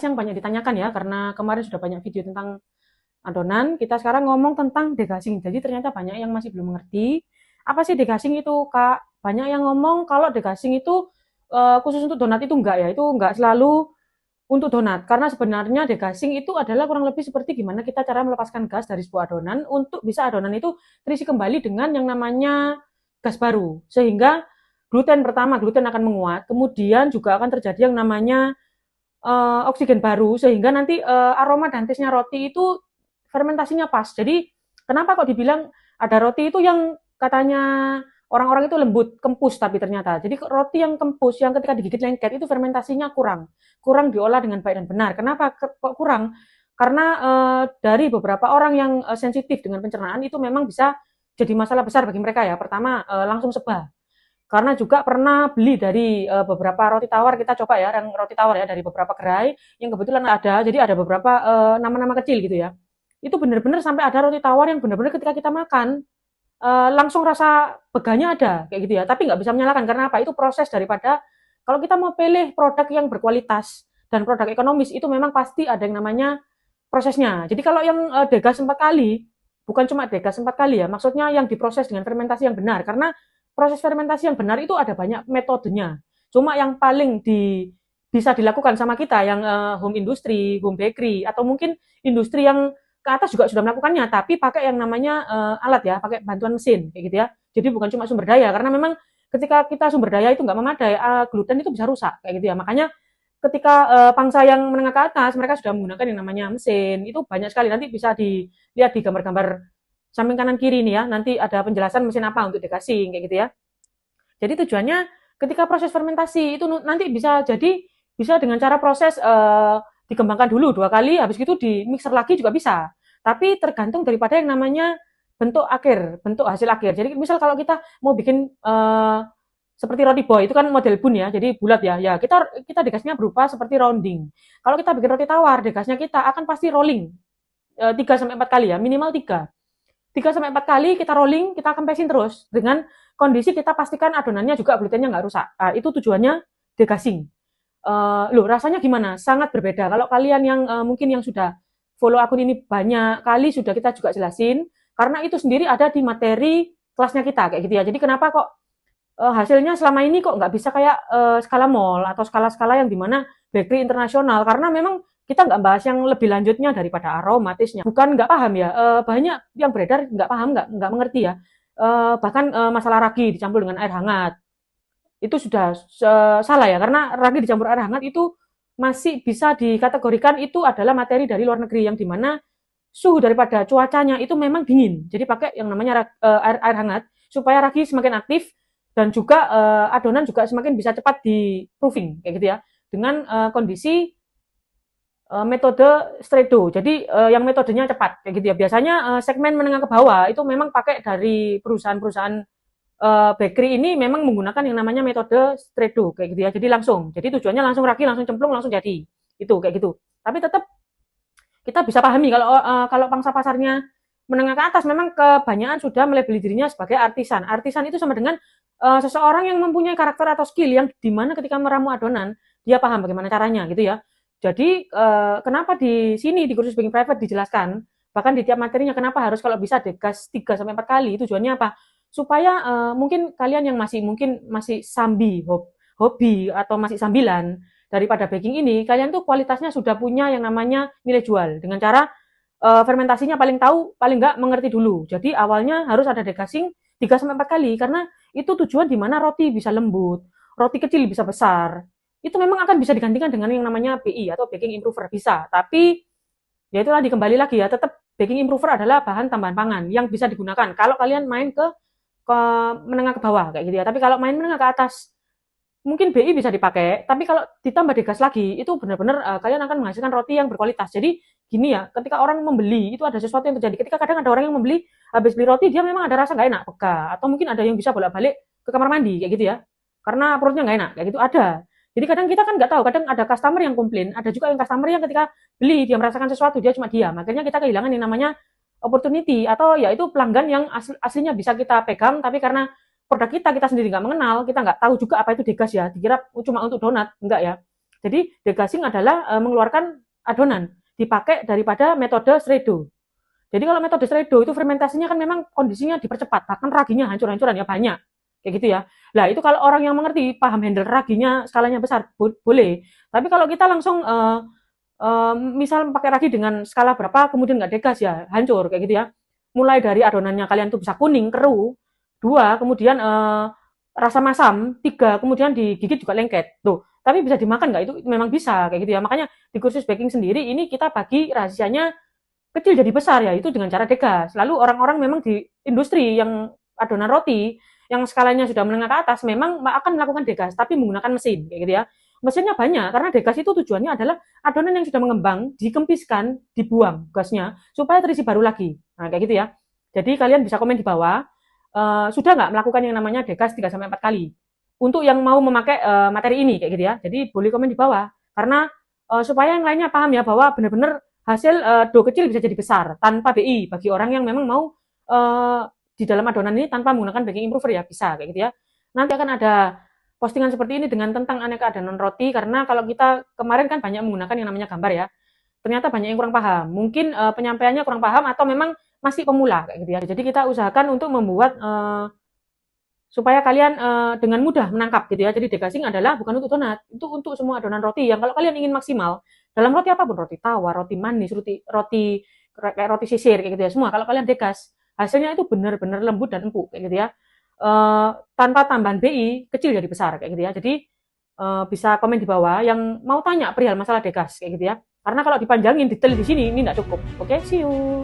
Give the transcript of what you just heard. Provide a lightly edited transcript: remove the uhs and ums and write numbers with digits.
yang banyak ditanyakan ya, karena kemarin sudah banyak video tentang adonan. Kita sekarang ngomong tentang degassing. Jadi ternyata banyak yang masih belum mengerti apa sih degassing itu, Kak. Banyak yang ngomong kalau degassing itu khusus untuk donat. Itu enggak ya, itu enggak selalu untuk donat, karena sebenarnya degassing itu adalah kurang lebih seperti gimana kita cara melepaskan gas dari sebuah adonan untuk bisa adonan itu terisi kembali dengan yang namanya gas baru, sehingga gluten akan menguat, kemudian juga akan terjadi yang namanya oksigen baru, sehingga nanti aroma dan taste-nya roti itu fermentasinya pas. Jadi kenapa kok dibilang ada roti itu yang katanya orang-orang itu lembut, kempus, tapi ternyata jadi roti yang kempus yang ketika digigit lengket itu fermentasinya kurang diolah dengan baik dan benar. Kenapa kok kurang? Karena dari beberapa orang yang sensitif dengan pencernaan itu memang bisa jadi masalah besar bagi mereka ya. Pertama, langsung sebah, karena juga pernah beli dari beberapa roti tawar. Kita coba ya yang roti tawar ya dari beberapa gerai yang kebetulan ada, jadi ada beberapa nama-nama kecil gitu ya, itu benar-benar sampai ada roti tawar yang benar-benar ketika kita makan langsung rasa beganya ada kayak gitu ya, tapi nggak bisa menyalahkan karena apa, itu proses daripada kalau kita mau pilih produk yang berkualitas dan produk ekonomis itu memang pasti ada yang namanya prosesnya. Jadi kalau yang degas 4 kali, bukan cuma degas 4 kali ya, maksudnya yang diproses dengan fermentasi yang benar, karena proses fermentasi yang benar itu ada banyak metodenya. Cuma yang paling bisa dilakukan sama kita yang home industry, home bakery, atau mungkin industri yang ke atas juga sudah melakukannya, tapi pakai yang namanya alat ya, pakai bantuan mesin kayak gitu ya. Jadi bukan cuma sumber daya, karena memang ketika kita sumber daya itu nggak memadai, gluten itu bisa rusak kayak gitu ya. Makanya ketika pangsa yang menengah ke atas mereka sudah menggunakan yang namanya mesin, itu banyak sekali. Nanti bisa dilihat di gambar-gambar samping kanan kiri ini ya, nanti ada penjelasan mesin apa untuk degassing kayak gitu ya. Jadi tujuannya ketika proses fermentasi itu nanti bisa dengan cara proses dikembangkan dulu 2 kali, habis itu di mixer lagi juga bisa. Tapi tergantung daripada yang namanya bentuk hasil akhir. Jadi misal kalau kita mau bikin seperti roti boy itu kan model bun ya, jadi bulat ya. Ya kita degasnya berupa seperti rounding. Kalau kita bikin roti tawar, degasnya kita akan pasti rolling 3 sampai 4 kali ya, minimal 3. 3 sampai 4 kali kita rolling, kita kempesin terus dengan kondisi kita pastikan adonannya juga glutennya nggak rusak. Nah, itu tujuannya degassing. Loh, rasanya gimana? Sangat berbeda. Kalau kalian yang mungkin yang sudah follow akun ini banyak kali sudah kita juga jelasin, karena itu sendiri ada di materi kelasnya kita kayak gitu ya. Jadi kenapa kok hasilnya selama ini kok nggak bisa kayak skala mall atau skala-skala yang dimana bakery internasional, karena memang kita nggak bahas yang lebih lanjutnya daripada aromatisnya. Bukan nggak paham ya, banyak yang beredar nggak paham, nggak mengerti ya. Bahkan masalah ragi dicampur dengan air hangat itu sudah salah ya, karena ragi dicampur air hangat itu masih bisa dikategorikan itu adalah materi dari luar negeri yang dimana suhu daripada cuacanya itu memang dingin. Jadi pakai yang namanya air hangat supaya ragi semakin aktif dan juga adonan juga semakin bisa cepat di proofing kayak gitu ya, dengan kondisi metode straight dough. Jadi yang metodenya cepat kayak gitu ya. Biasanya segmen menengah ke bawah itu memang pakai dari perusahaan-perusahaan bakery ini memang menggunakan yang namanya metode straight dough kayak gitu ya. Jadi langsung. Jadi tujuannya langsung ragi, langsung cemplung, langsung jadi. Itu kayak gitu. Tapi tetap kita bisa pahami kalau pangsa pasarnya menengah ke atas memang kebanyakan sudah melabeli dirinya sebagai artisan. Artisan itu sama dengan seseorang yang mempunyai karakter atau skill yang dimana ketika meramu adonan dia paham bagaimana caranya gitu ya. Jadi kenapa di sini di kursus baking private dijelaskan bahkan di tiap materinya kenapa harus kalau bisa degas 3 sampai 4 kali, tujuannya apa? Supaya mungkin kalian yang masih sambi hobi atau masih sambilan daripada baking ini, kalian tuh kualitasnya sudah punya yang namanya nilai jual dengan cara fermentasinya paling nggak mengerti dulu. Jadi awalnya harus ada degassing 3 sampai 4 kali karena itu tujuan di mana roti bisa lembut, roti kecil bisa besar. Itu memang akan bisa digantikan dengan yang namanya BI atau baking improver bisa. Tapi ya itu tadi kembali lagi ya, tetap baking improver adalah bahan tambahan pangan yang bisa digunakan kalau kalian main ke menengah ke bawah kayak gitu ya. Tapi kalau main menengah ke atas mungkin BI bisa dipakai, tapi kalau ditambah degas lagi itu benar-benar kalian akan menghasilkan roti yang berkualitas. Jadi gini ya, ketika orang membeli itu ada sesuatu yang terjadi. Ketika kadang ada orang yang membeli habis beli roti dia memang ada rasa nggak enak, peka, atau mungkin ada yang bisa bolak-balik ke kamar mandi kayak gitu ya, karena perutnya nggak enak kayak gitu ada. Jadi kadang kita kan nggak tahu, kadang ada customer yang komplain, ada juga yang customer yang ketika beli dia merasakan sesuatu dia cuma diam, akhirnya kita kehilangan yang namanya opportunity atau ya itu pelanggan yang aslinya bisa kita pegang, tapi karena produk kita sendiri nggak mengenal, kita nggak tahu juga apa itu degas ya, dikira cuma untuk donat, enggak ya. Jadi degassing adalah mengeluarkan adonan, dipakai daripada metode shreddo. Jadi kalau metode shreddo itu fermentasinya kan memang kondisinya dipercepat, bahkan raginya hancur-hancuran ya banyak. Kayak gitu ya. Nah, itu kalau orang yang mengerti, paham handle raginya skalanya besar, boleh. Tapi kalau kita langsung misal pakai ragi dengan skala berapa, kemudian nggak degas ya, hancur kayak gitu ya. Mulai dari adonannya kalian tuh bisa kuning, keruh, 2, kemudian rasa masam, 3, kemudian digigit juga lengket. Tuh, tapi bisa dimakan nggak? Itu memang bisa kayak gitu ya. Makanya di kursus baking sendiri ini kita bagi rahasianya kecil jadi besar ya, itu dengan cara degas. Lalu orang-orang memang di industri yang adonan roti yang skalanya sudah menengah ke atas memang akan melakukan degas tapi menggunakan mesin kayak gitu ya. Mesinnya banyak karena degas itu tujuannya adalah adonan yang sudah mengembang dikempiskan, dibuang gasnya supaya terisi baru lagi. Nah, kayak gitu ya. Jadi kalian bisa komen di bawah sudah nggak melakukan yang namanya degas 3 sampai 4 kali. Untuk yang mau memakai materi ini kayak gitu ya. Jadi boleh komen di bawah karena supaya yang lainnya paham ya bahwa benar-benar hasil dough kecil bisa jadi besar tanpa BI bagi orang yang memang mau di dalam adonan ini tanpa menggunakan baking improver ya bisa kayak gitu ya. Nanti akan ada postingan seperti ini dengan tentang aneka adonan roti karena kalau kita kemarin kan banyak menggunakan yang namanya gambar ya. Ternyata banyak yang kurang paham. Mungkin penyampaiannya kurang paham atau memang masih pemula kayak gitu ya. Jadi kita usahakan untuk membuat supaya kalian dengan mudah menangkap gitu ya. Jadi degassing adalah bukan untuk donat, itu untuk semua adonan roti yang kalau kalian ingin maksimal dalam roti apapun, roti tawar, roti manis, roti kayak roti sisir kayak gitu ya. Semua kalau kalian degas, hasilnya itu benar-benar lembut dan empuk kayak gitu ya. Tanpa tambahan BI kecil jadi besar kayak gitu ya. Jadi bisa komen di bawah yang mau tanya perihal masalah degas kayak gitu ya. Karena kalau dipanjangin detail di sini ini enggak cukup. Oke, see you.